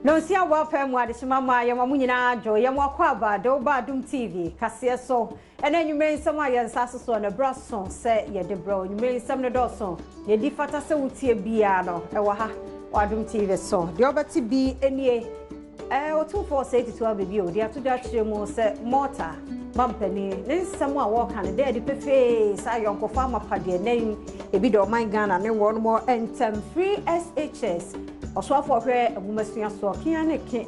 No see our welfare mwa mama ya mamunyina jo ya mwakwaba do Adom TV kase so ena nyume nsam aye nsaso so na brason se ye de bro nyume nsam ne doso ye di fata se wutie bia no e wa ha Adom TV so de obati bi enie otumfo se titu abebi o de atoda chiremu se Malta mampani ne nsam a wo kan de pefe sa yonkofa mapade nen ebi do man Ghana ne won mo entem free SHS also for where Mumasua so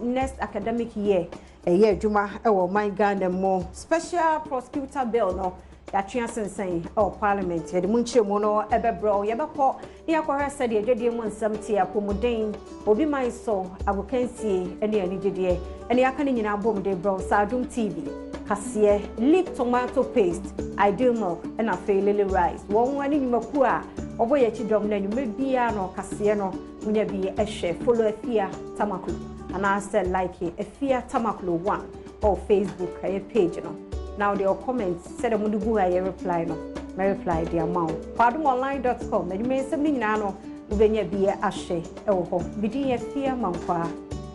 next academic year a year Juma my Ghana more special prosecutor bill no ya saying Parliamentary the munche mono ebebro yebeko yakwa said ye dede mu nsamti akomoden obi man so abokansie ene ani dede ene yakane nyina bom de bro Adom TV kase lip tomato paste ideal milk and a lily rice won wani nyumaku a oboye chidom na nyumebia no kase no munya bi ehwe follow afia tamaklo and I said like afia tamaklo 1 or Facebook page no now their comments said amudugu I reply no my reply the amount adomonline.com na nyume nsem ni nyina no ubenya bi ahwe ewo ho bidin afia mankwa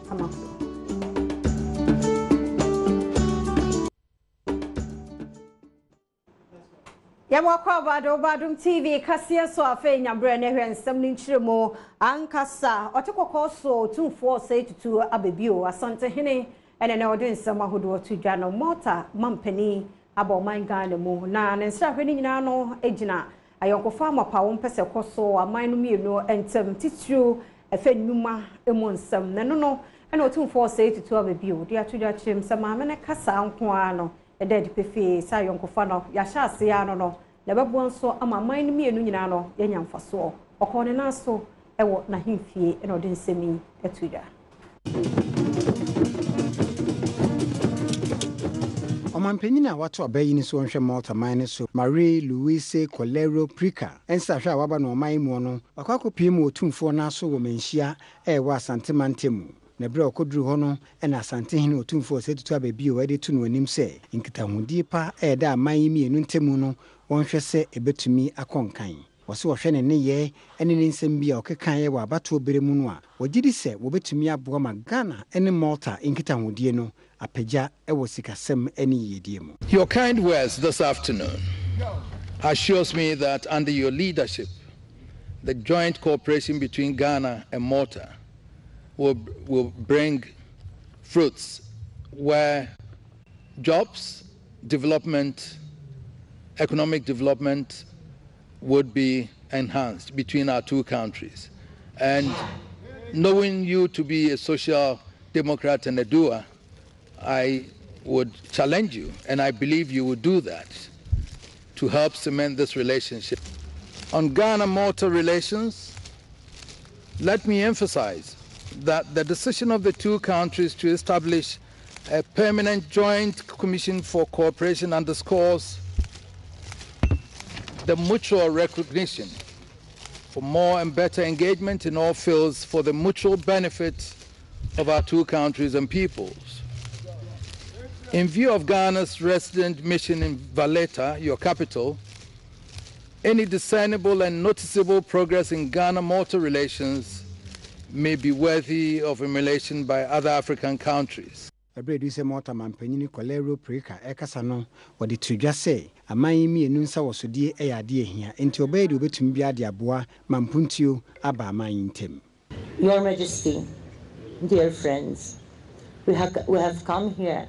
tamaklo Yamwakwa Adom TV kase so afa nyabre ne hwe nsem ni nchiremo ankasa otekoko so tumfo say tutu abebio asante hene ene na odi nsem ahodo to dwa Malta mampani aboman Ghana mu na ne nsra hwe ni nyina no egina ayonkofa mapa wo mpese koso aman no mienu entem titru afa nnuma emu nsem ne no ene otumfo say tutu abebio de atudwa chim sama me ne kasa nko ano ede de pefe sa yonkofa no ya sha ase ya no na bebo nso ama man no mienu nyina no yenya mfaso okone na so ewo na himfie ene ode nsemi atudwa Omanpenyina wato abayi ni so nhwe Malta man so Marie Louise Colero Prica ensa hwe awaba no man mu no akwakopie mu otumfo na so wo manhia ewa asante mantemu na bre okoduru ho no na asante hene otumfo setutu ababi o wade tu no anim se nkitahudi pa eda aman mienu ntemu no wonhwe se ebetumi akonkan wose wo hwe ne ye ene ne nsem bia okekan ye wa abato beremu no a wogidi se wobetumi aboa ma Ghana ene Malta nkitahudi no apeja ewo sikasem ene yedie mu. Your kind words this afternoon assures me that under your leadership the joint cooperation between Ghana and Malta will bring fruits where jobs, development, economic development would be enhanced between our two countries. And knowing you to be a social democrat and a doer, I would challenge you, and I believe you would do that, to help cement this relationship. On Ghana-Malta relations, let me emphasize that the decision of the two countries to establish a permanent joint commission for cooperation underscores the mutual recognition for more and better engagement in all fields for the mutual benefit of our two countries and peoples. In view of Ghana's resident mission in Valletta, your capital, any discernible and noticeable progress in Ghana-Malta relations may be worthy of emulation by other African countries. Abredu se Malta mampanyini Colero Prica ekasa no wode tudwa se aman mienu nsa wosodie eyade ehia enti obedi obetumi bia de aboa mampuntio aba aman ntem. Your Majesty, dear friends, we have come here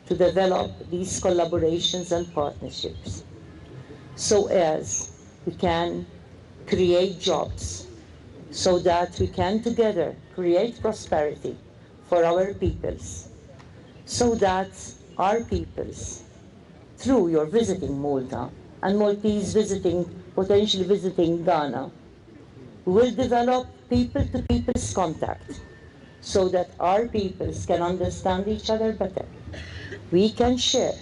to develop these collaborations and partnerships so as we can create jobs, so that we can together create prosperity for our peoples, so that our peoples, through your visiting Malta and Maltese potentially visiting Ghana, will develop people-to-people's contact so that our peoples can understand each other better. We can share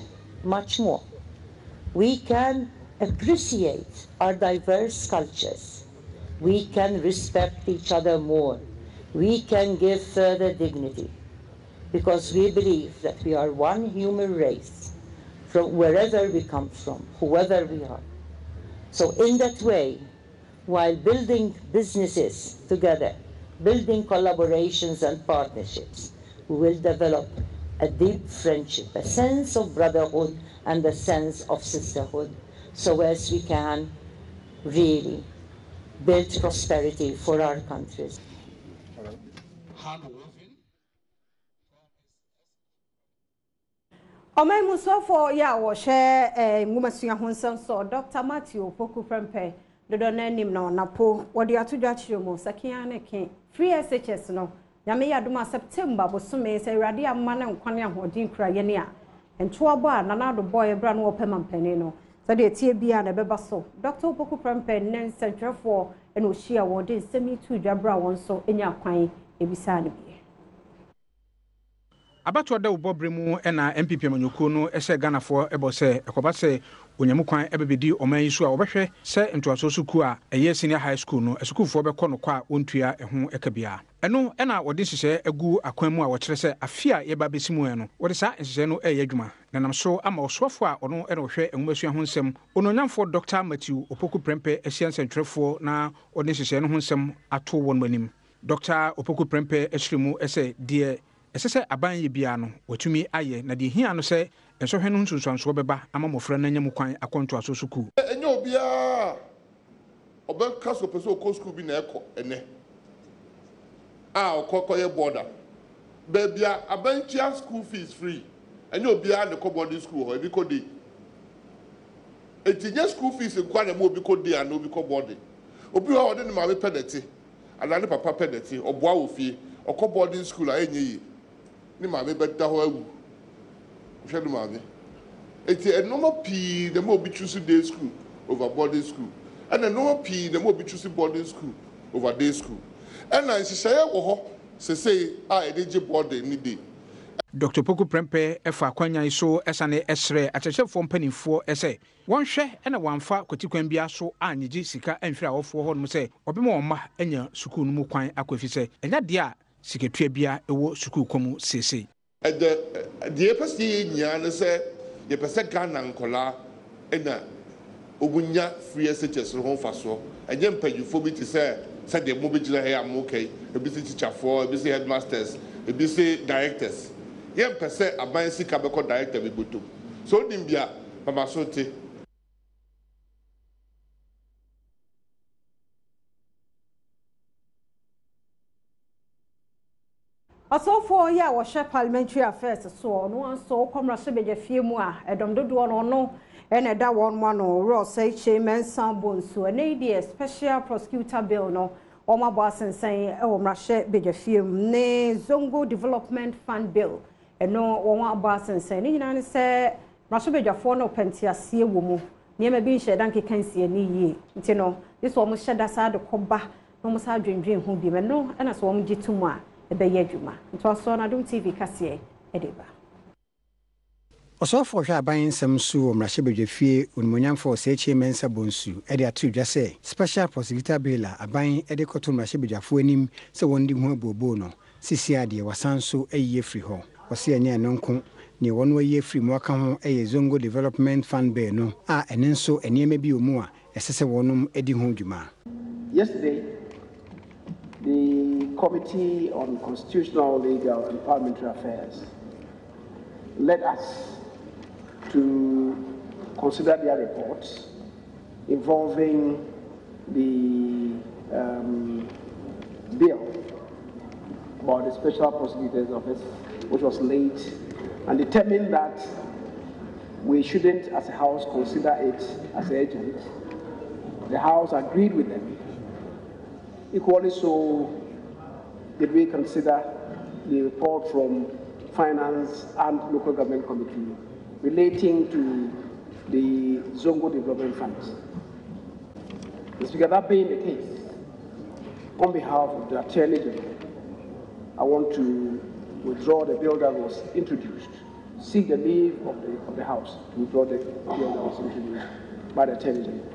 much more. We can appreciate our diverse cultures. We can respect each other more. We can give further dignity, because we believe that we are one human race from wherever we come from, whoever we are. So in that way, while building businesses together, building collaborations and partnerships, we will develop a deep friendship, a sense of brotherhood and a sense of sisterhood, so as we can really build prosperity for our countries. Omen Musofo ya wo hye ngumasua honsam so Dr. Matthew Poku Prempe dodo na nim na napo wode atodwa chiremo sakia ne ke free SHS no nyame ya doma September bosome se awrade amma na nkwane ahodin kura ye ne a entoabo a nanado boy bra no opema mpani no so de tie bia na beba so Dr. Poku Prempe nen sentrefo eno hia wode semi tu dwabra won so enya kwan ebisa ne abato da ubobre mu na MPP manyoko no ehye Ghana-fo ebo se ekoba se onyamukwan ebebedi oman yi so a obehwe se ntoaso suku a eye senior high school no esukufo beko no kwa ontua eho ekabia eno na wode hyehyɛ agu akwan mu a wɔkyerɛ sɛ afia yeba besimu no wode sa hyehyɛ no ɛyɛ adwuma nanam so ama osofo a ono ɛna ohwɛ enwumasua ho nsɛm ononyamfo Dr. Matthew Opoku Prempe ehye nsɛntwerɛfo na wode hyehyɛ no ho nsɛm ato wɔn manim Dr. Opoku Prempe ehyimu ɛsɛ die esese aban ye bia no watumi aye na de hia no se ensohwe no nsunsuanso beba ama mofra na nyam kwan akonto aso suku enye obia obeka so peso ko school bi na eko ene okokoye border bebia abantia school fees free enye obia ne ko boarding school ho ebi ko dey etinye school fees nkwa na mo obi ko dey and obi ko boarding obi ho ode ne ma be penalty ala ne papa penalty oboa ofie okọ boarding school a enye yi ni ma be beta ho awu hwedu ma be eti normal p the mo be choose day school over boarding school and the normal p the mo be choose boarding school over day school and na nhyehyɛ wo ho say edeje boarding ni day Dr. Poku Prempe efa kwanyan so esane esre akyerɛkyerɛfo mpanimfo ese wɔnhwɛ na wɔamfa kwatikwan bia so anyegye sika amfira wɔfo hɔ no sɛ ɔbɛma wɔma anya sukuu no mu kwan akwafi sɛ ɛnya de a siketua bia ɛwɔ sukuu kɔmu sese de epɛsi nya ne sɛ yɛpɛsɛ Ghana nkola na obunya free SHS ho faso ɛnyɛ mpanyufo bi te sɛ de mo bɛgyina ha am okay ebi sɛ teacherfo ebi sɛ headmasters ebi sɛ directors yɛmpɛsɛ aban sika bɛkɔ director bi botom so dim bia mama so te Asofo ya wo hye Parliamentary affairs so no anso komra so beja fie mu a edom dodo no ene da won mo no ro say chairman Sambonsu ene die special prosecutor bill no o ma bo asensen e wo mra hye beja fie mu ne Zongo Development Fund bill eno wo wa bo asensen ni nyina ne se mra so beja fo no pentiasie wo mu niema bi hye dan kekansie ni yie nti no this wo mo hye da sa de koba no mo sa dwendwen hu bi me no ena so wo mo gitumu a ebeye adwuma ntoaso na Adom TV kase edeba Osofo hwa aban nsem su omrahye bedwafie onmonyamfo seche mensa bonsu ede atu dwa se special prosecutor bill aban ede koto omrahye bedwafo anim se wondi hu abobo no sisi ade wasanso ayiye free ho wose anya nonko ne wono ayiye free mu aka ho eye Zongo Development Fund bill no a ene nso eniema bi omu a esese wonum edi ho dwuma. Yesterday the Committee on Constitutional, Legal and Parliamentary Affairs led us to consider their reports involving the bill about the Special Prosecutor's Office, which was late, and determined that we shouldn't, as a House, consider it as urgent. The House agreed with them. Equally so, did we consider the report from Finance and Local Government Committee relating to the Zongo Development Funds. Mr. Speaker, that being the case, on behalf of the Attorney General, I want to withdraw the bill that was introduced, seek the leave of the House to withdraw the bill that was introduced by the Attorney General.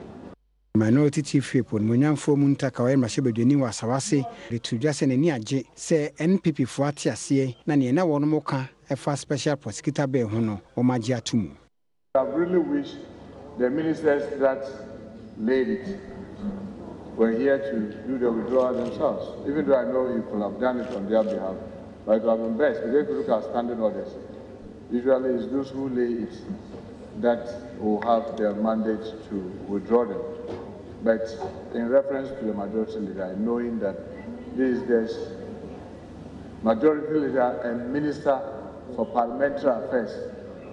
Minority Chief Whip Munyamfo Muntaka wa Mashebedweni wa Sawase litujwa se neni agye se NPP fo ate ase na ne na wono moka efa special prosecutor bill ho no o magye atumu. I really wish the ministers that laid it were here to do the withdrawal themselves, even though I know you could have done it on their behalf. But it would have been best, because if you look at standing orders, usually it's those who lay it that will have their mandate to withdraw them. But in reference to the majority leader, knowing that these days, majority leader and minister for parliamentary affairs,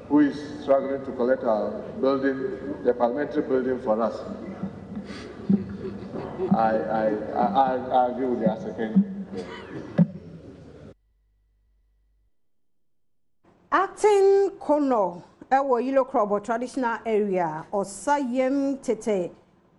who is struggling to collect our building, the parliamentary building for us, I agree with the second. Acting Kono, our Yellow Crop traditional area, or Sayem Tete,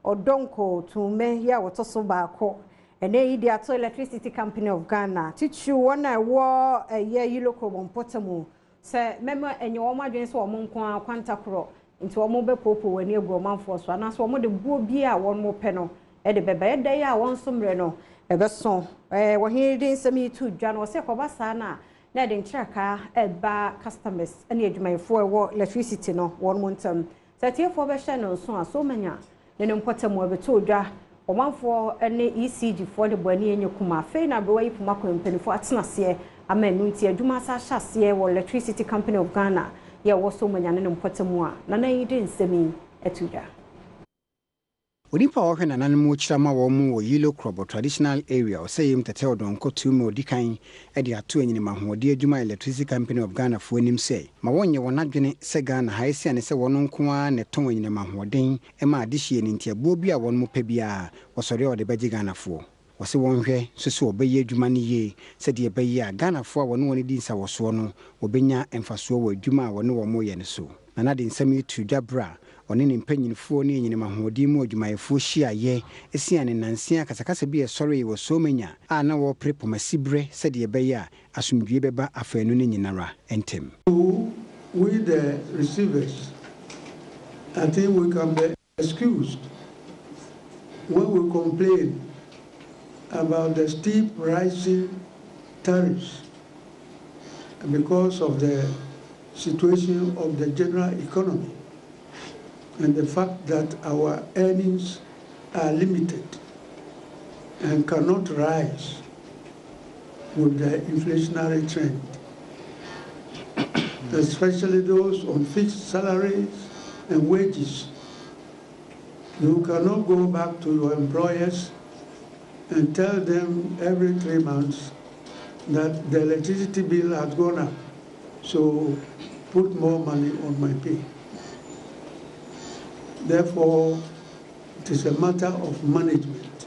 or Donko to me, ya water so bako, and they the Electricity Company of Ghana. Teach you one I wore a year Yellow Crop on Potamu. Say, member and your margins or Monkwa Quantacro into a mobile popo when you go man for so, and as one more the boobia one more penal. At the baby day, I want some reno, a besson. When he didn't send me to John or Secobasana. Nedin tracker at bar customers and yet my 4 electricity no 1 month. That here for Bashano so many. Then important more told ya or 1 for any ECG for the Bonnie and Yokuma. Fain I away from Mako and Penny for Atnasia. I mean, Nuntia Dumasa Chassia or Electricity Company of Ghana. Ya was so many and important more. Nana you didn't send me a tuda. Onipa wo hwena nan mu chirama wo mu wo Yellow Crop traditional area o sayim tete odon kotu me odikan e de ato anyini mahode adwuma Electricity Company of Ghana fo anim say ma wonye wonadwene se Ghana haisi ane se wono nko a ne ton anyini mahoden e ma adehie ni ntiabuo bi a won mu pa bia wo sori o de beji Ghana fo wo se wonhwe so obeye adwuma ne ye se de beye a Ghana fo a wono woni di nsa wo so no obenya emfaso wo adwuma a wono wo mo ye ne so na de nsami tu dwabra one ne mpanyinfo ne nyine mahodi mu adwumayefo hia ye esiane nansia kasakasa bi esori wo so manya a na wo prepo masibre se de beye a asumdwe beba afanu ne nyinara entem. We the receivers, I think we can be excused when we complain about the steep rising tariffs because of the situation of the general economy and the fact that our earnings are limited and cannot rise with the inflationary trend, especially those on fixed salaries and wages. You cannot go back to your employers and tell them every 3 months that the electricity bill has gone up, so put more money on my pay. Therefore, it is a matter of management.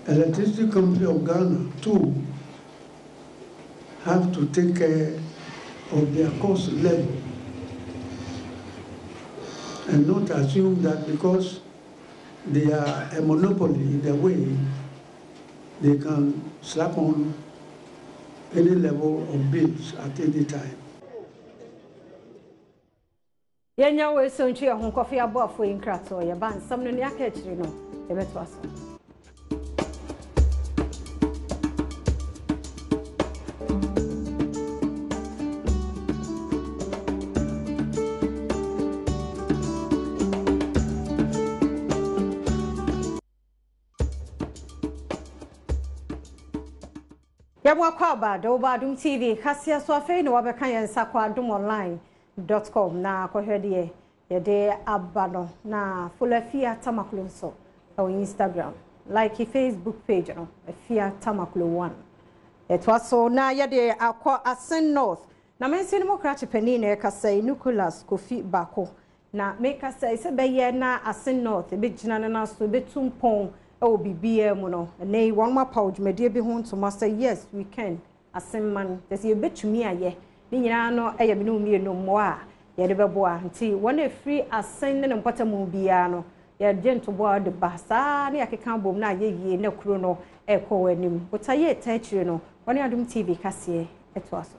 Electricity Company of Ghana, too, have to take care of their cost level and not assume that because they are a monopoly in their way, they can slap on any level of bills at any time. Yenya we so ntwe ho kofi abofo inkrato ye ban sam no ne aka chiri no e beto aso. Yabwa kwa Adom TV kasia so afei no wabeka yensa kwa Adom online.com na kohwede ye de abano na fulafia tamaklo so on Instagram like Facebook page no afia tamaklo 1 etwaso na ye de akwa Asen North na mensi no krache pani na kasai Nicholas Kofi Bako na make say se beye na Asen North be gina na so betumpon e bibia mu no na one more pouch medie bi ho to master yes we can Asen man there say betumi aye ni nyina no eye bi no mie no mo a ye de beboa nti wona free Asen ne mpatamu bia no ye gento bo de basa na yakeka bom na ye yie na kuro no e ko wanim botaye tachire no wona Adom TV kase etwaso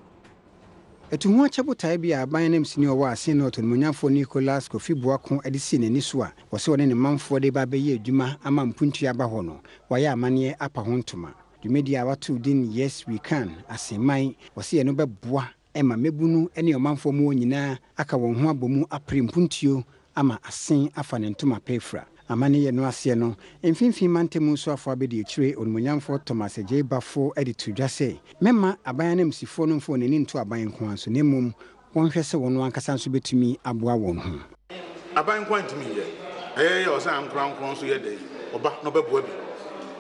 etuhu achebutai bia ban nam sini owa Asen North munyafo Nicholas Kofi Boako edisi nani so a wose wona ne manfo de ba beye adwuma ama mpuntu aba ho no waya amane apa ho ntoma media watu din yes we can asemai wose ye no beboa ema mebunu ene omanfo mu nyina aka won ho abomu aprempuntuo ama Asen afa ne ntoma pefra amane ye no ase no mfimfin mantemu so afọ abedi ekire onumunyamfo Thomas J Bafo editu dwase mema aban na msifo no mfo neni nto aban nko anso nemum wonhwe se wono ankasa nso betumi aboa won ho aban kwantimi ye osan nkran so ye dey oba no beboa bi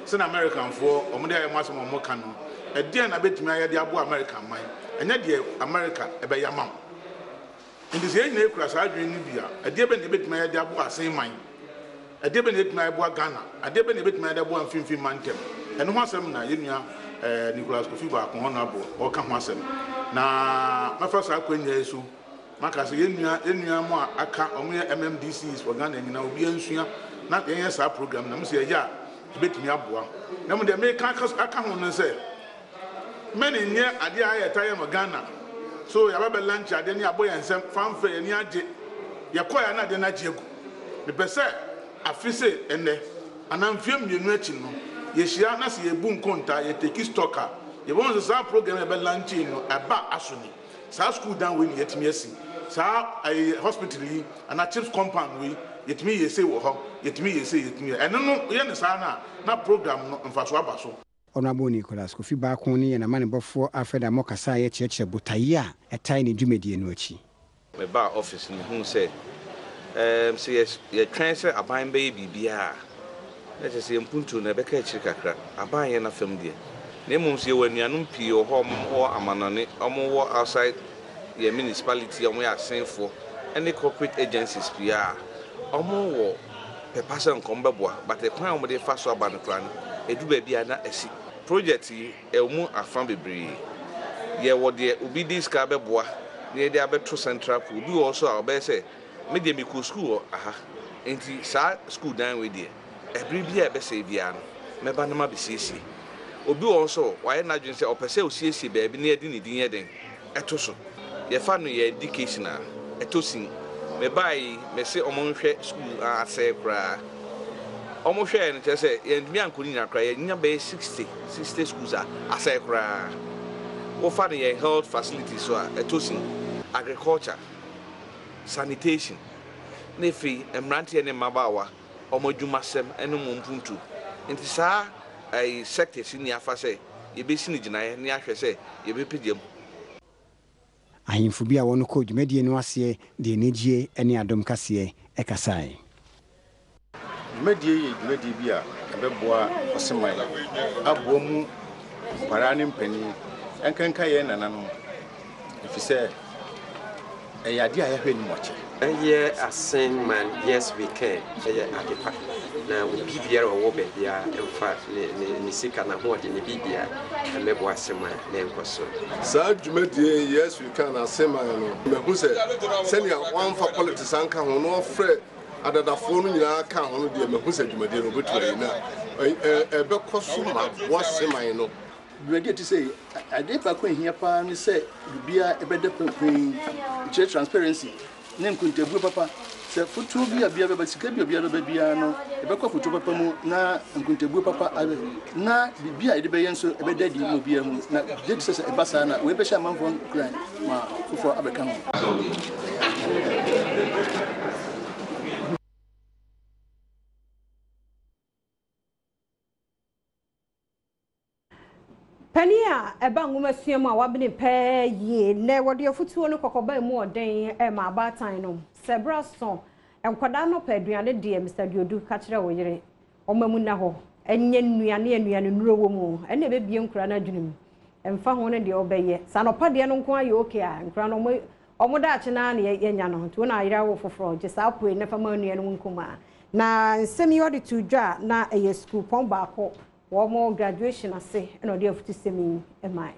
se na American fo omde aye maso mo ka no ede na betumi aye de aboa American man enya de America ebe yamam ndi se nyina ekura sa adwen ni bia ede be ne betumi aye de aboa asen man ade be ne betumi aye aboa Ghana ade be ne betumi aye de aboa mfimfin mantem eno ho asem na yenua Nicholas Kofi ba ko hono abo o ka ho asem na mafasa akwanya esu maka se yenua mo aka omo MMDCs for Ghana nyina obi ansua na yen sa program na mo se ya betumi aboa na mo de me ka aka ho no se many nye ade aye taye mo Ghana so ya ba lunch ade ni aboya nsem fanfa ye ni age ye koya na de na jiegu me pese afise ene anamfie mienu achi no ye hia na se ye bu nkonta ye take stocker ye won se program e be lunch no eba asoni sa school down we yetimi asi sa hospital yi ana chips compound we yetimi ye say wo ho yetimi ye say yetimi eno no ye ne sa na program no mfaso abaso Honorable Nicholas Kofi ba ko ni na mane bofo afeda mokasa ye cheche botayi a etai ne dwumedie no achi me ba office ni hu say so ye tran say aban be bibia na je say mpuntu na be ka achiri kakra aban ye na fam die na mum se wanuanum pii ho amanane omo outside ye municipality omo ya senfo any corporate agencies pia omo wo pe person kombeboa but e kwan omo de fa so aban kran edu ba bia na asi project yi emu afan bebre ye wo de obi dis ka beboa ne de abeto central pool bi also obe say me de me school aha enti sa school dan we de every bia be say bia no me ba na ma be sisi obi also why na dwen say opese osiesie ba bi na edi ne din yeden eto so ye fa no ye educational eto sin me bai me say omonhwe school ase kra omo hwe en say ye ndumi ankoni nya kra ye nya be 60 schools ase kra wo fa ye health facilities so eto sin agriculture sanitation nefi emrante ne mabawa omo dwumasem eno mumpuntu enti saa ai sector sini afa say ye be sini ginaye ne ahwe say ye be pediam ahimfo bi a wono ko dwumedie no ase de negie ene adom kase ekasai dwumedie ye dwumedie bi a ebeboa oseman abo mu para ne mpani enkanka ye nananom efise eyade a yehwe ni moche eye asen man yes we can eye adepa na bibia wo be bia emfa ne sika na ho de ne bibia emebo asema na enkoso sa dwumedie yes we can asema no mehu se senia one for politics anka ho no frɛ adadafo no nyina ka ho no de mehu se dwumedie no betu na ebe koso ma wasema no dwumedie ti say adepa ko hia pa ne se bibia ebede pepin transparency nem kuntebu papa se futu bia bia sika bia bia no ebekọ futu papa mu na nkuntebu papa na bibia ide be yenso ebeda di mu bia mu na did se ebasa na we be sha manfo kran ma fufo abeka ho Pania eba nguma suam a wabene pe ye ne wode afutuo no kokoba mu oden e ma abatan no sebra so enkwada no pa aduane de Mr. Diodu ka kire wo yire omamu na ho enye nnuane nuro wo mu ene be bie nkura na adwunum emfa ho ne de obeye sanopa de no nko aye okay a nkura no omo da ache na yenya no to na ayira wo foforo je sa apoe ne fa ma nnuane no nkuma na nsemi wode to dwa na eye school pon ba ko more graduation I say and audio to semi am I.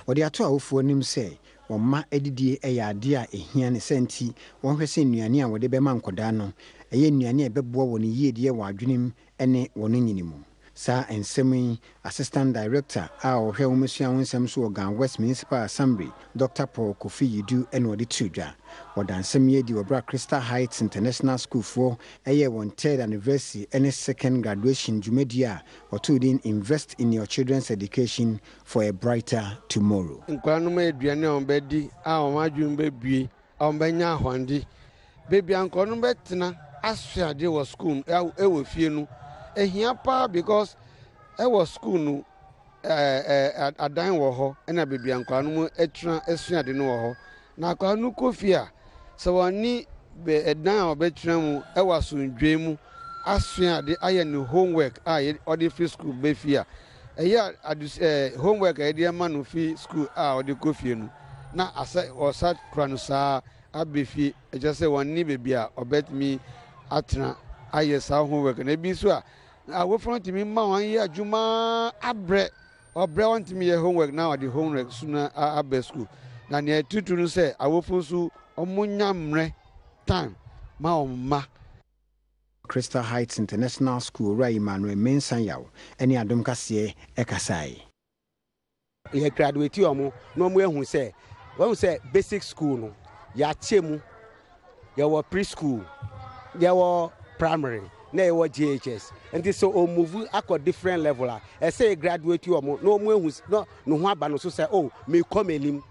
Odi ato awofo nim se woma edidie eyade a ehia ne senti won hwese nnuane a wode be ma nkoda no eye nnuane e beboa woni yiedie wa adwenem ene wono nyinimu Sa ensemi Assistant Director our Helmusia Winsam so Ghana West Municipal Assembly Dr. Paul Kofi Yidu and Wadi Tudra. Wadansemi di Obra Crystal Heights International School for a year 1/3 anniversary and a second graduation Jumedia or to invest in your children's education for a brighter tomorrow. Nkwanume aduane ombedi a omadwum bebie ombenya hwandi baby ankonu betina asuade was school e fie nu ehia pa because e was school nu adan wo ho na baby ankonu mu etra asuade nu wo ho na ankonu kofia so woni be edan obetra mu e wasundwe mu asuade aye no homework odi free school be fia eya homework e dey man no free school odi kofie nu na asa osat kranusa abefi just say one ni baby obet me atna aye sa homework na bi so we front me ma wan ye adwuma abre obre want me homework now the homework sooner abe school na ne tutunu say awofo so omunya mre time ma omma Crystal Heights International School Rai Emmanuel Mensanyaw eni Adom kase ekasai ye graduate omo no mo ehun say when we say basic school no ya chemu ya wo preschool ya wo primary na ya wo GHS and so o move akọ different level I say graduate you no mo ehun no ho aba no so say oh me come enim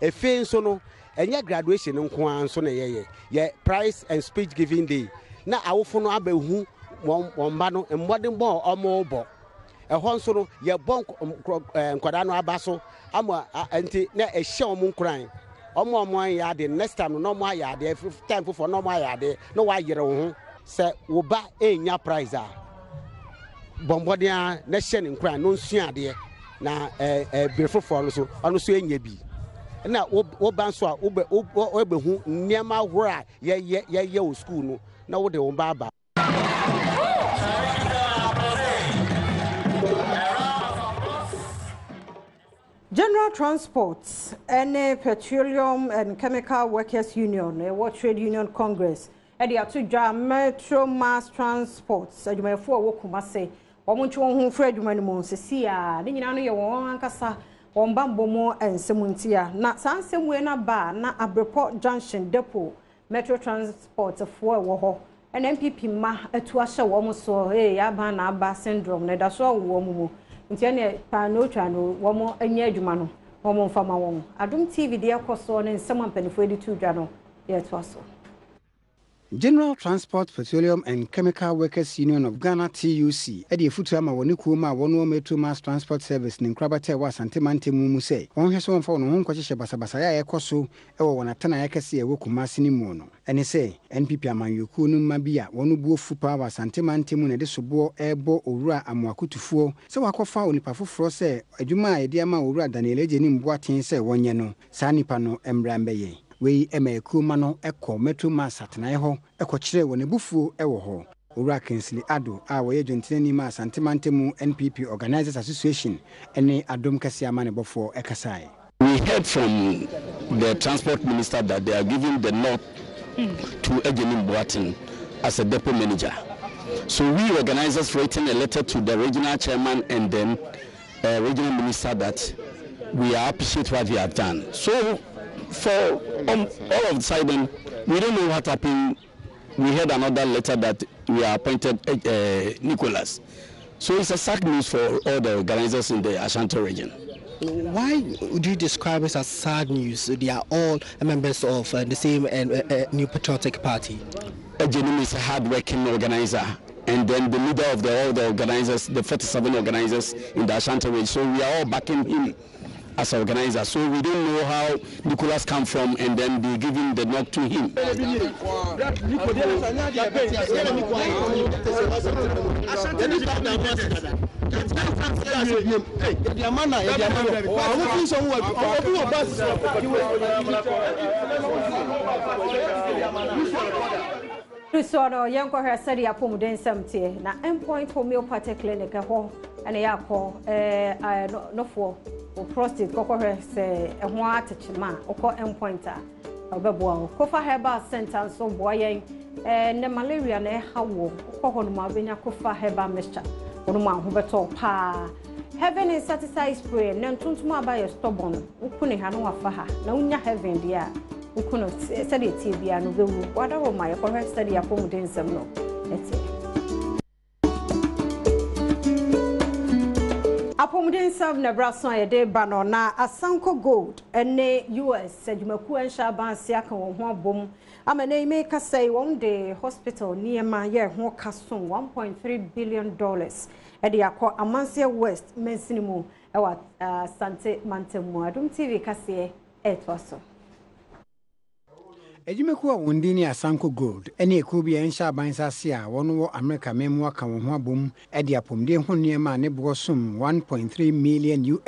e fe so no enya graduation nko an so na ye prize and speech giving day na awofo no abahu won no mmodin bo omo bo ehon so no ye bon nkwada no aba so ama anti na ehye omo nkran omo ya de next time no mo ya de time for no mo ya de no wa yere wo ho se wo ba enya prize a bombodian na hye ne nkran no nsua de na brefofo no so ono so enya bi na wo ban so a wo be hu niam ahora ye wo school no na wo de wo ba ba. General Transport and Petroleum and Chemical Workers Union, World Trade Union Congress, and the Atuja Metro Mass Transport, so you may for Wokumase, or Munchu Fred Manimon, Cecia, then you know your one Ankasa, one Bambomo and Semuntia, not Sansemwena Bar, not a Report Junction Depot, Metro Transport of Woho, and MPP Ma, a Tuasha Womoso, Yabana Bar syndrome, Nedaso Womo. Ntiane pa no twa no wo mo anya adwuma no wo mo mfama wo Adom TV de akoso ne nsema mpanifo edi tu dwa no ye to aso. General Transport, Petroleum and Chemical Workers Union of Ghana TUC edi futu ama woni kuoma wono Metro Mass Transport Service ne nkrabate wa santemante mu se won hwe so won fa no ho nkwahye basabasa ya ekoso ewo wonatana ya kese ewo kumase ni mu no ene se NPP amanyoku no mabia wono buo fupa wa santemante mu ne de sobo ebo owura amoakutufuo se wakofa onipa foforo se adwuma edi ama owura Daniel Eje ni mboaten se wonye no sa nipa no embrambeye we emeku no eko Metro Mass atena ho ekokire woni bufuo ewo ho Owura Kinsley Ado a woye dwentene ma santemante mu NPP Organizers Association ene Adom kase amane bofo ekasai. We heard from the transport minister that they are giving the nod to Ejenim Boatin as a depot manager. So we organizers writing a letter to the regional chairman and then regional minister that we appreciate what we have done. So for all of the sudden, we don't know what happened. We had another letter that we are appointed Nicholas. So it's a sad news for all the organizers in the Ashanti region. Why would you describe it as sad news? They are all members of the same New Patriotic Party. Ejenim is a hard-working organizer, and then the leader of all the organizers, the 47 organizers in the Ashanti region. So we are all backing him as an organizer. So we don't know how Nicholas come from, and then they giving the nod to him. Risono yanko hesedi ya pomuden samtie na endpoint homeopathic clinic ho ene yakọ nofo o prostate kokore se ehwo atechima okọ endpoint a obebo kofa herbal center so boyen ne malaria na hawo kokọ no ma benya kofa herbal mixture wono ma ho beto pa heaven is satisfied spray na ntontom aba ye stubborn ukune ha no wafa ha na unya heaven dia ukuno study tie bia no bewu wada ho ma ye ko study apomuden nsem no eti apomuden nsem na braso ye de ba no na Asanko Gold ene US adwumaku ansha banse aka won ho abom amane ime kasai won de hospital niema ye ho kaso $1.3 billion edi akọ Amansia West mensinimu ewa Sante Mantemu Adom TV kase etwaso Ejimeku a wondi ni Asanko Gold ene ekubi ensha bansase a wono wo America memu aka wo ho abom edi apomde ho niema ne bosum $1.3 million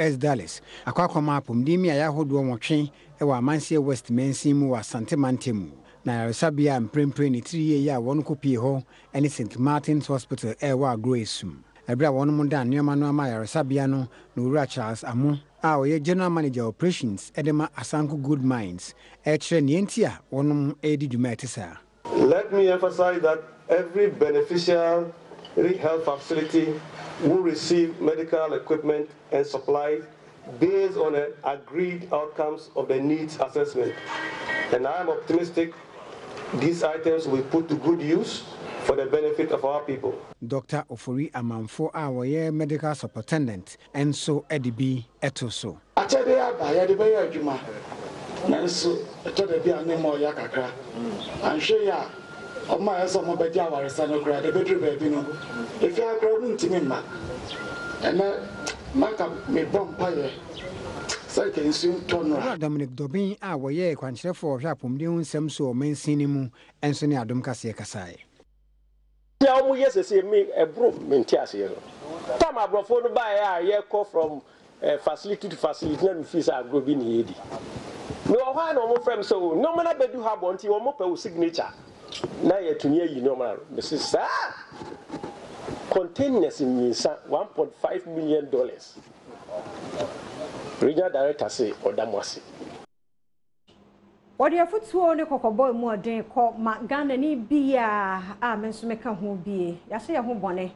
akwakoma apomde mi aya hodo wotwe ewa Amansia West mensimu wa Sante Mantemu na sabia mprempre ni 3 ye ya wono kopie ho ene St Martin's Hospital ewa Groesum ebra wono mu dan niema no ama ya sabia no no Charles Amu oye General Manager Operations edema Asanko Gold Mines echere nientia wonom edi dwumetisa. Let me emphasize that every beneficiary health facility will receive medical equipment and supplies based on the agreed outcomes of the needs assessment. And I am optimistic these items will put to good use for the benefit of our people. Dr. Ofori Amanfo awoye medical superintendent enso edibi etoso. Achede ya ba ya de be ya adwuma. Na nso eto de bia ne mo ya kakra. Anhwe ya o ma ya so mo be dia waresa no kra de bedru ba bi no. Efi akra mu ntimi ma. Ena maka me bompa ye. Sai ke nsu tonra. Dominic Dobin awoye kwankyerefo hwa pomde nsem so o mensini mu enso ne Adom kase kasai. Ya omu yesese me ebro mentiase yo. Tam abrofo no ba ya ye call from facility to facility na fees agro bi ni yedi. Me o ha na omo frem so no mana bedu ha bonti omo pe signature. Na ye tuni ayi no mana. Mrs. Containers in $1.5 million. Regional director say Odamwasi. What your footwo ne kokoboy mu odin ko ma Ghana ni bia a menso meka ho bie ya se ya ho bone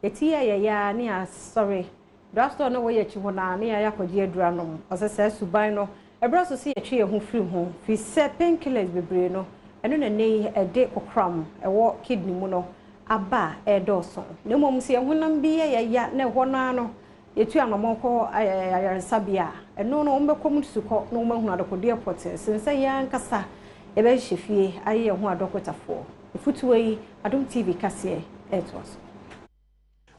eti ya ne sorry drasto no we yachi ho na ne ya kodi adura no osese suban no ebra so se yachi ho free ho fi se painkillers bebre no eno na nei ede okram ewo kidney mu no aba edoso ne mom se honam bia ya ne ho na no yetu anomoko ayaresabia eno no ombekom suko no mahunu adokode airport sense ya nkasa ebe hwefie aye ho adokotafo futuwe Adom TV kase etwas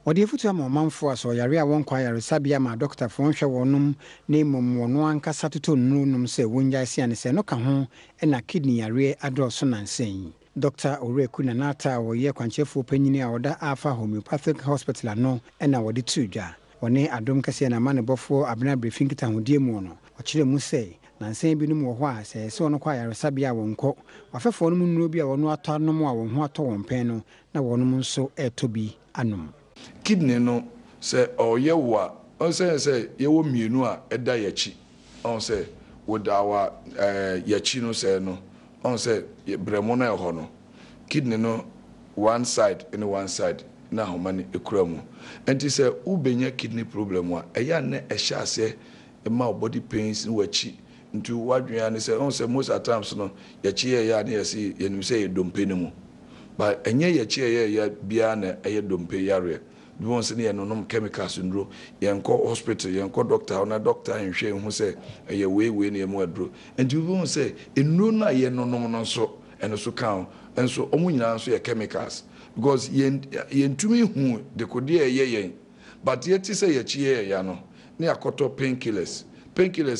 odi futu ama manfo aso yare a won kwa ayaresabia ma doctor fo nhwe wonum ne mom wono ankasa toto nunum se wonja sia ne se no ka ho na kidney yare adroso nansen Dr. Oreku Nanata woye kwanchefo panyini a oda Alpha Homeopathic Hospital no na wodi tudwa one Adom kase na mane bofo abna briefing kita hodie mu no okire mu sei nansen bi num wo ho a se ono kwa yaresabia wonko wafefo no mu nuro bi a wono ato anom a won ho ato won pen no na wonom nso etobi anom kidney no se oyewa on se yewo mienu a eda yachi on se wodawa yachi no se no on se bremo na ho no kidney no one side na ho mane ekuramu enti se ubenya kidney problem a eya na ehya ase ma body pains wachi ntu wadwea ne se on se most at times no yachi ya na yesi yenim se yedompe ne mu ba enye yachi ya bia na eyedompe yare bi won se ne no chemicals ndro yenko hospital yenko doctor na doctor enhwe hu se eye we ne mu adro enti bi won se enuro na ye no no so eno so kan enso omunyina so ye chemicals because yentumi hu de kodi yen but yet say yachi ya no ne akoto painkillers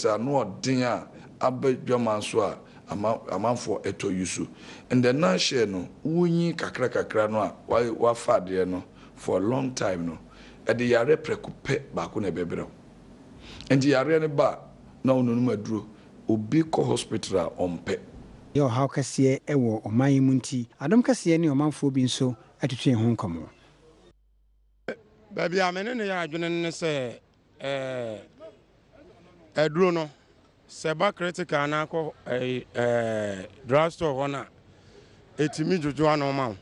are no odin a abadwama so a amanfo eto yusu and the na share no wunyi kakra no a wa fade no for a long time no e de yare prekupe ba ko na bebere and yare ne ba na onunu maduro obi ko hospital a ompe yo how kase ewo oman mu nti Adom kase ne omanfo bi nso atutwe ho nkomo baby amene ne ya adwene ne se eduro no seba critical na ko drugstore hona etimi jojo ana ma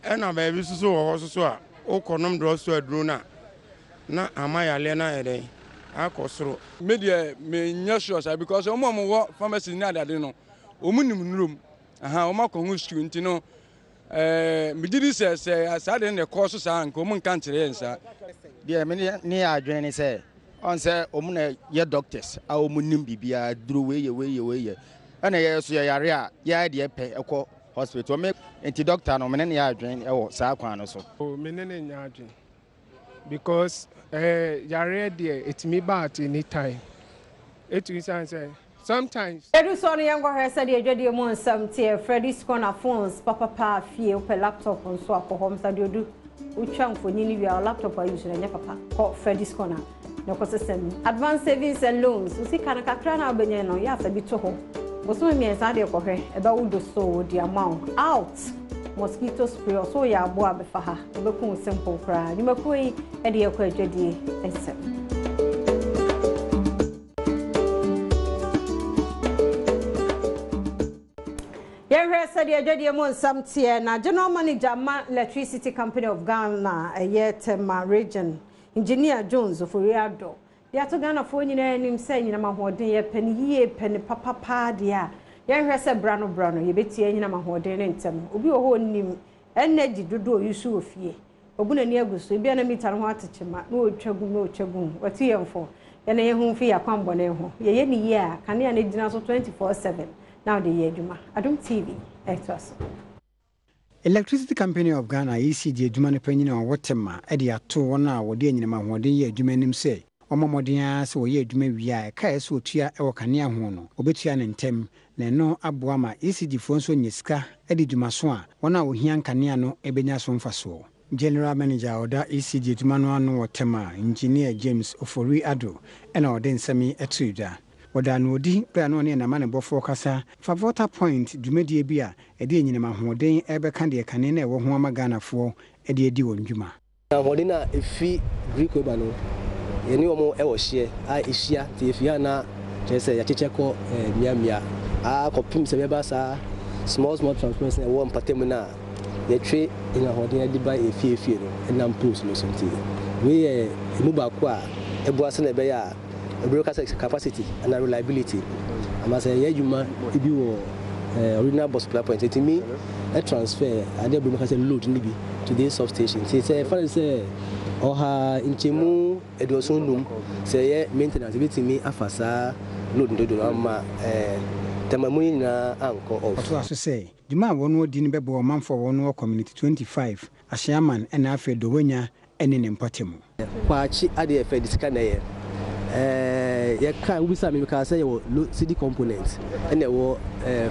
e na baby susu wo susu a okonom do so aduru na amayale na ede akosoro media me nya sure say because omo wo pharmacy ni adade no omunim nurum aha omo ko stu nti no me didi say asade ne course sa nko omo nka nkire nsa dia me ni adwene ni say on say omo na ye doctors a omunim bibia duro weye ana ye so ye yare a ye de pe ekọ hospital me enti doctor no me ne ya adwene e wo saa kwan no so me ne nya adwene because yare there it me about any time it is say sometimes edu so no yango hesa de adwade mu nsam tie Freddy's corner phones papa fie ope laptop nso akohom sa de odu utwa mfoni ni bia laptop ayi so nya papa ko Freddy's corner no ko system advanced savings and loans usi kana kakra na obenye no ya sabi to ho boso me ensa de ko hwe eba wudo so the amount out mosquito spray so ya abo abefa ha obekun simple kra nyumaku yi e de yakwa adwade ensem Yehwe said the adwade mu nsam tie na general manager Electricity Company of Ghana Tema region Engineer Jones of Riado ya to Ghana fo nyina nim say nyina mahoden ye pani yie pani papa dia yehwe se brano ye betie nyina mahoden ne ntem obi ho nim energy dodo yusu ofie obuna ni aguso bia na mita no atechema na otwagu wati yemfo ye na ye hu fi yakwambo ne ho ye ni ye a kane na gina so 24/7 now the ye adwuma Adom TV extras Electricity Company of Ghana ECG adwuma ne panyina wotema e de ato wona wode anyina mahoden ye adwuma nim say omomoden se wo ye adwuma wia e kae so otua e wokane ho no obetua ne ntem na no aboa ma ECG fo nso nyesika e de dwuma so a wona wo hia nkane no e benya so mfaso General Manager oda ECG adwuma no anu wotema Engineer James Ofori Ado e na ode nsemi etuja Wada no odi pe ano ne na mane bofo kasa fa water point dwumadie bi a e de nyinema hoden e be kan de kane na e wo ho amagana fo e de edi won dwuma hoden na efi Greek ba no ye ni omo e wo hye a ehia te efia na chese ya checheko miamia a kopim se be ba sa small transparency e wo mpatem na ye twe ina hoden e di ba efi no na impose no something we e mu ba ko a e bo ase na be ya broadcast capacity and reliability. I must say, yeah, if you original bus supply point, it me a transfer and then broadcast load to this substation. Say, for say, or her in Chimu, Edosonum, say, yeah, maintenance, it me a fasa load to do Tamamina uncle of. What to say? The man one word didn't be a man for one community 25, a shaman and after the winner and in Impotimo. Pachi at the effect scanner. You can't we say because say you city components and there were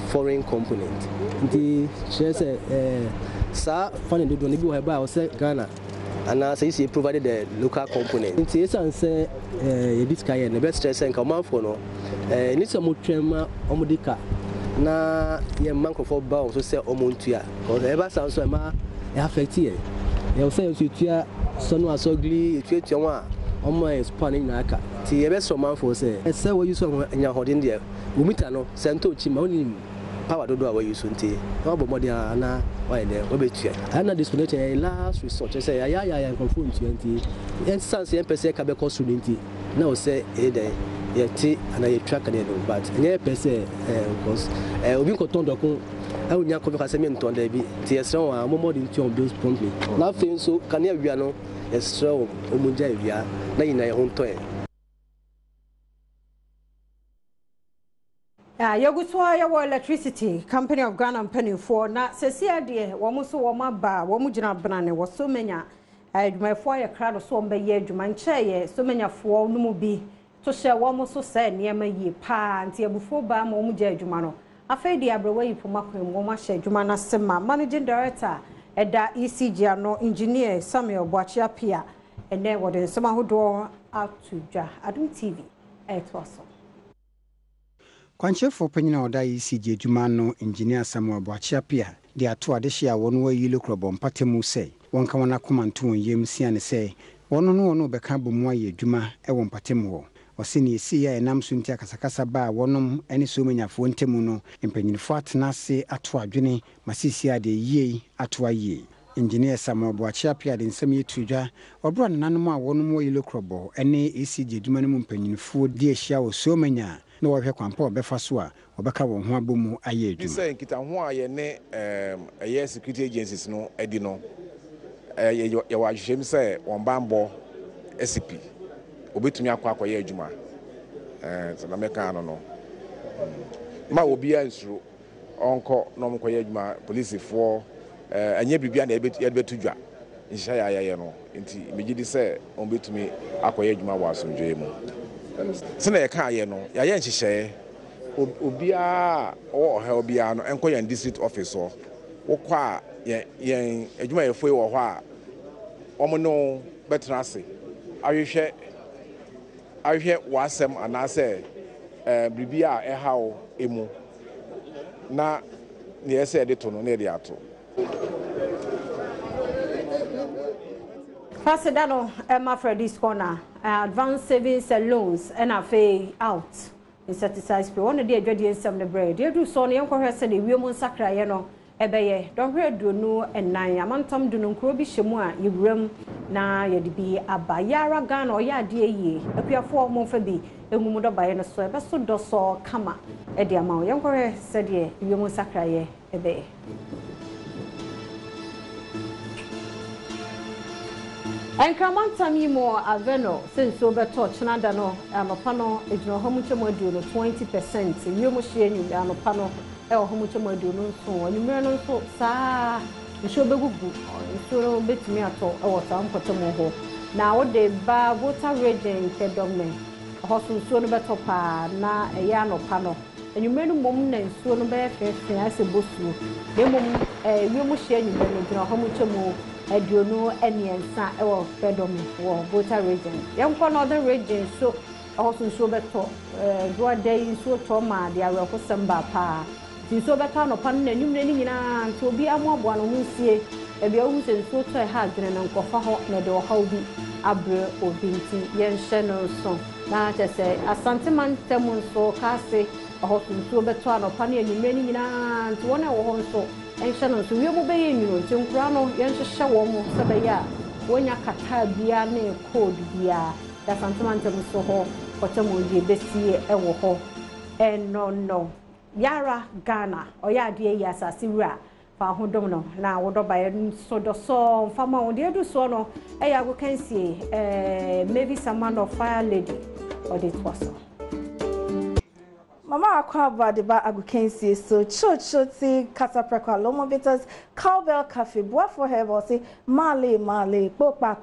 foreign component. The she say sir funny do don't be about say Ghana and I say provided the local component. It is say you this guy the best stress and come for no need some trema omodika na ye manko for bound so say omontua because ever sound so ma affect here. You say you tua sonu asogli tua one omo Spanish na aka ti ebe so man for say say we use anya hodin there we meet no sento chi ma oni power dodo we use nti no bo modi ana why there we betua ana disconnect a last resort say ya confirm 20 instance yen pese ka be cost nti na o say e dey ye ti ana ye track there no but yen pese because obi ko ton dokun I will not come to me on the be TSO and more than 2 bills promptly. Nothing so can you be no strong Omunja via 9 own toy. Yoguswa your Electricity Company of Ghana and Penny for na Cecia dear, Wamuso Wamaba, Wamujana Banane was so many. I my 4 crowd of so by year Jumanche, so many for no be to share Wamuso said near my ye pa and tia before Bam Omuja Jumano. Afedi abrewe ipomakwe mwoma she dwuma na sema managing director eda ECG no engineer Samuel Boachia Pia ene wode nsema hodo atudwa Adom TV etwaso Kwanchefo panyina oda ECG dwuma no engineer Samuel Boachia Pia de ato adehye a wonu wayi lokrobo mpatemu sei wonka wona komanto yem sia ne sei wono beka bomu aye dwuma ewo mpatemu ho Osini esi ya enam sunti akasakasa ba wonom ene so manyafo ntemu no empanyinfo atena se ato adwene masisi ade yie ato aye engineer Samuel Boachi apia de nsɛm yetu dwa ɔbro nanom a wɔnom wɔ yelo krobo ɛne ECG adwuma no mu mpanyinfo di ahyia wɔ Somanya na wɔhwɛ kwampa ɔbɛfa so a ɔbɛka wɔn ho abomu ayɛ adwuma. Sɛ nkita ho a yɛ ne ɛyɛ security agencies no adi no yɛwɔ ahwehwɛm sɛ wɔn bambɔ SCP obetumi akɔyɛ adwuma sɛ na mɛka no ma obi a nsuro ɔnkɔ na ɔmkɔyɛ adwuma polisifoɔ ɛnyɛ bibia na yɛbɛtu dwa nhyɛ yɛayɛyɛ no nti megye di sɛ ɔmbɛtumi akɔyɛ adwuma wɔ asomdwoe mu sɛna yɛkaayɛ no yɛayɛ nhyehyɛeɛ obiara ɔwɔ ɔha obiara no ɛnkɔ yɛn district office hɔ wokɔ a yɛn adwumayɛfoɔ wɔ hɔ a ɔmo no bɛtena ase ahwehwɛ w'asɛm anaasɛ biribi a ɛhaw emu na ne yɛsɛ yɛde to no na yɛde ato. President Emma Freddy's corner advanced savings and loans and a fee out insecticides pay one day adwadi nsɛm ne bread dey do so no yɛnkɔhwɛ sɛ de wiemu nsakraeɛ no ɛbɛyɛ dɔhwɛ duonu ɛnan amantam du no nkuro bi hyɛmu a yɛwuram na yɛde bi aba yara Ghana ɔyɛ adeɛ yie akuafoɔ mo fa bi engumu dɔbaeɛ no so ɛbɛso dɔ so kama ɛde ama wo yɛnkɔhwɛ sɛ de wiemu nsakraeɛ ɛbɛyɛ. Enkramantam yi mo aveno senso beto chinada no anopa no ejino homu chemadu no 20% wiemu hye nyu anopa no e homu chemadu no so onumere no so saa nso begugu nso no betumi ato e wota mpotemo ho na wo de ba water region kedome hoso nso no beto pa na e ya anopa no enumere no mom na nso no be fefe ase bosu de mom wiemu hye nyu no ejino homu chemo Aduonu eniensa ewo Fedom wo Volta region. Yamko northern region so also so beto do day so to ma dia we ko samba pa. Ti so beta no pan na nwumre ni nyina nti obi amoabo no hunsie e bia hu se so to ha adwene na nkofa ho na de ha obi abre obi nti yen hye no so na che se asante man temu so ka se ho so beto no pan na nwumre ni nyina nti wona wo ho so enhye so wiemu be yenwuno nti nkura no yenhyehyɛ wo mo sɛbɛya wonya kata bia na code bia da santimantem so ho kɔtɛmo die besie ɛwɔ ho no yara Ghana ɔyɛ adeɛ yi asase wura fa hodom no na wodɔbaeɛ so dɔ so fama wo de du so no ɛyɛ agokansie maybe someone of fire lady or the twaso Mama akwaba de ba agukensie so chochoti katapreka lomovitas cowbell cafe boafo herbal say male popa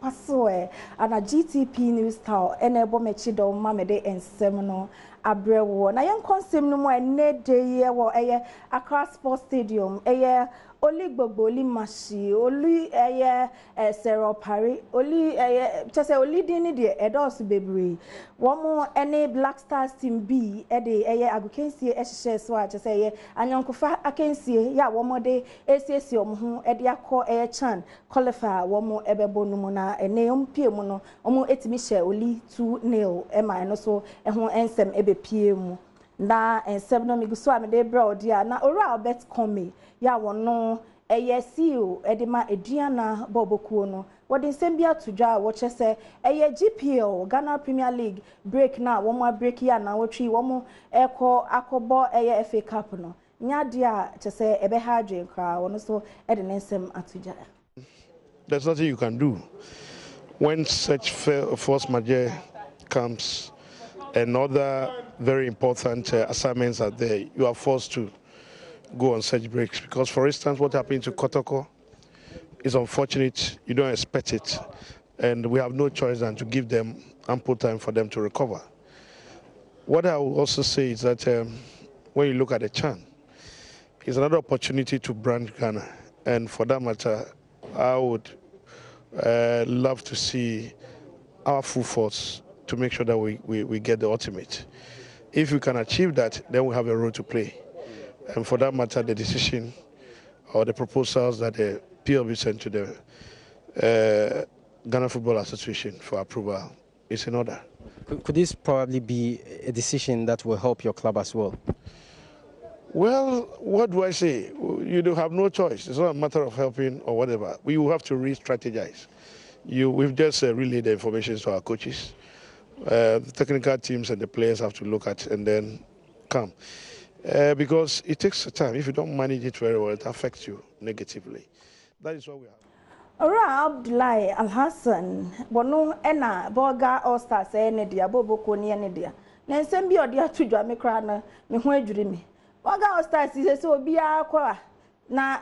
pasoe ana GTP news tower enebo mechi do mamede ensem no abrewo na yen konsem no mo ene de ye wo eye Accra Sports Stadium eye Oli gbogbo oli mashi oli eye Sero Pari oli eye chese oli dini de edos bebre womo ene Black Stars team B de eye agukensie ehye so a chese eye anyankofa akensie ya womo de esiesie omho de akọ eye chan qualify womo ebebo no mu na ene ompie mu no omo etimi hye oli 2-0 ema no so ehho ensem ebepie mu na ensem no miguso amede bra odia na ora bet come ya wono eye CEO edema eduana bobokuo no wodi nsem bia todwa wo chese eye GPL Ghana Premier League break na wo mo break ya na wotwi wo mo akobo eye FA Cup no nya dia chese ebe ha adwen kra wono so ede nsem atodwa. There's nothing you can do when such force majeure comes and other very important assignments are there. You are forced to go on such breaks because, for instance, what happened to Kotoko is unfortunate. You don't expect it, and we have no choice than to give them ample time for them to recover. What I will also say is that when you look at the CHAN, it's another opportunity to brand Ghana, and for that matter, I would love to see our full force to make sure that we get the ultimate. If we can achieve that, then we have a role to play. And for that matter, the decision or the proposals that the PLB sent to the Ghana Football Association for approval is in order. Could this probably be a decision that will help your club as well? Well, what do I say? You do have no choice. It's not a matter of helping or whatever. We will have to re-strategize. We've just relayed the information to our coaches. The technical teams and the players have to look at and then come. Because it takes time. If you don't manage it very well, it affects you negatively. That is what we have. Ora Abdullahi Alhassan, Bono Ena, Boga All Stars, Enedia, Bobo Koni Enedia. Nensem bi odi atudwa me kra na me ho adwiri me. Boga All Stars is so bia kwa na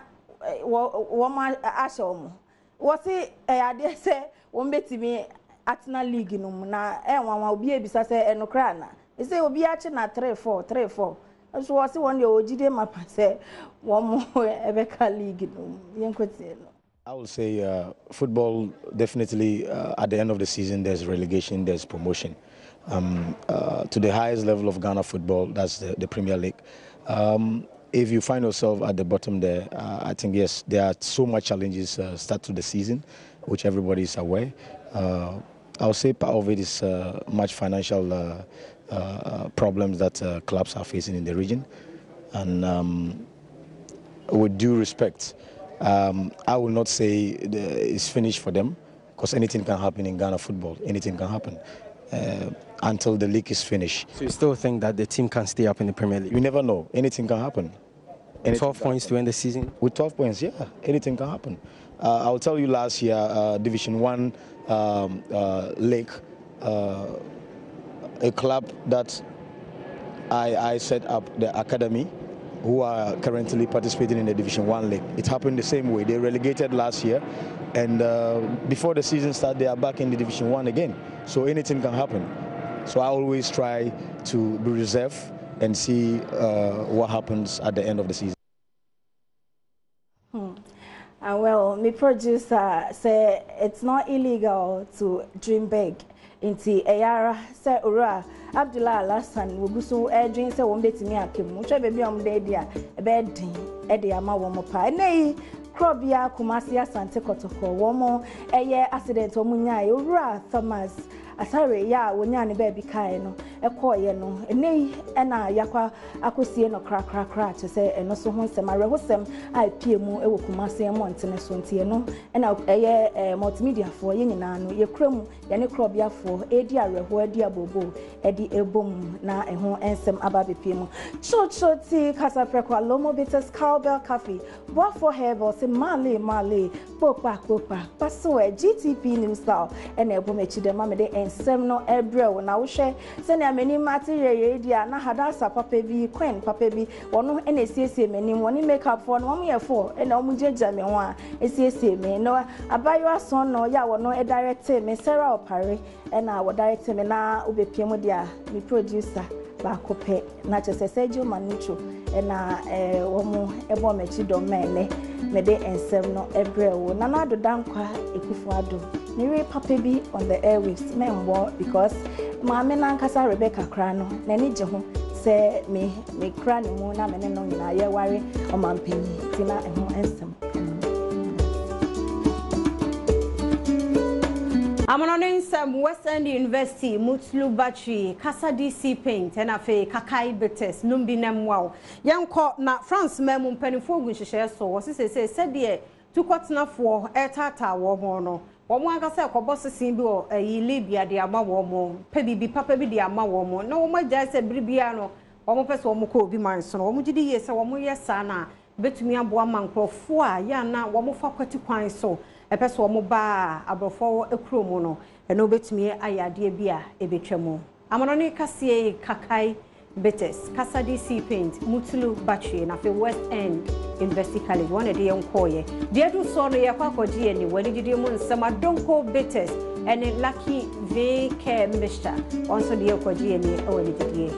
wo ma ahye omo. Wo se ade se wo mbetimi atna league no na enwanwa obi ebisa se enokra na. E se obi ache na 3-4. So wo se won de ojide mapa se wo mo ebeka league no. Yenkotie no. I would say football, definitely at the end of the season, there's relegation, there's promotion. To the highest level of Ghana football, that's the Premier League. If you find yourself at the bottom there, I think, yes, there are so much challenges start to the season, which everybody is aware. I would say part of it is much financial problems that clubs are facing in the region. And with due respect, I will not say it's finished for them, because anything can happen in Ghana football. Anything can happen until the league is finished. So you still think that the team can stay up in the Premier League? You never know. Anything can happen. 12 points to end the season? With 12 points, yeah. Anything can happen. I'll tell you, last year, Division 1 league, a club that I set up, the academy, who are currently participating in the Division 1 league. It happened the same way. They relegated last year, and before the season starts, they are back in the Division 1 again. So anything can happen. So I always try to be reserved and see what happens at the end of the season. Well, my producer say it's not illegal to dream big. Inti Ayara say Ura Abdullah Alhassan wugusu dream say won betimi akem. Wo hwe bebi om dey dia e be din e dey ama wo mo pa. Nei Krobia Kumasi Asante Kotoko wo mo eye accident wo munya e Ura Thomas asare ya wonya ne ba bi kai no ekoye no nei na yakwa akosie no kra to say eno so ho nsem arehosem apie mu ewo Kumasi Montene so ntie no na eye multimedia fo ye nyina no ye kram ye ne Krobia fo edi areho edi abobo edi ebom na eho ensem aba bepie mu chochoti kasa prekwa lomo bitters cowbell coffee boa for herbal se male popa paso GTP new style na ebom echi de mamede ensem no ebrel na wo hwe se na mani material ye dia na hadasa papa bi queen papa bi wono na esiesie mani woni makeup for no mo ye for na wo jeja me ho a esiesie me no abayo son no ya wono e direct me Sarah Opare na wo direct me na obepie mu dia me producer ba kope na chese Sergio Manucho na wo mo ebo mechi do mene me de ensem no ebrel na na do dankwa ekufu ado Niri papa bi on the airwaves membo because maame na nkasa Rebecca Krano na ni je ho se me kra ne mu na me ne no nyina ye ware o mampanyi tina eho ensem Amanonin Sam West End University Mutlu Battery Kasa DC Paint and afe Kakai Betes Numbi Nemwao Yanko na France memu mpanifo gunhyehyɛ so wo se said de tu kwatena fo etata wo ho no wo mo aka se kɔbɔ sesin bi o yi Libya de ama wo mo pa bibi papa bi de ama wo mo na wo magya se bribia no wo mo pese wo mo kɔ obi manso no wo mo gidi ye se wo mo yɛ sa na betumi aboa mankrofo a ya na wo mo fa kwati kwan so epese wo mo ba abrofo ekromo no eno betumi ayade bia ebetwamo amanoni kasie Kakai Betes Kasa DC Paint Mutulu Battery na fe West End University College one day yenkoye de do so no yakwakoje ni wani gidi mu nsama donko Betes ene Lucky VK Mr. also de yakwaje ni wani gidi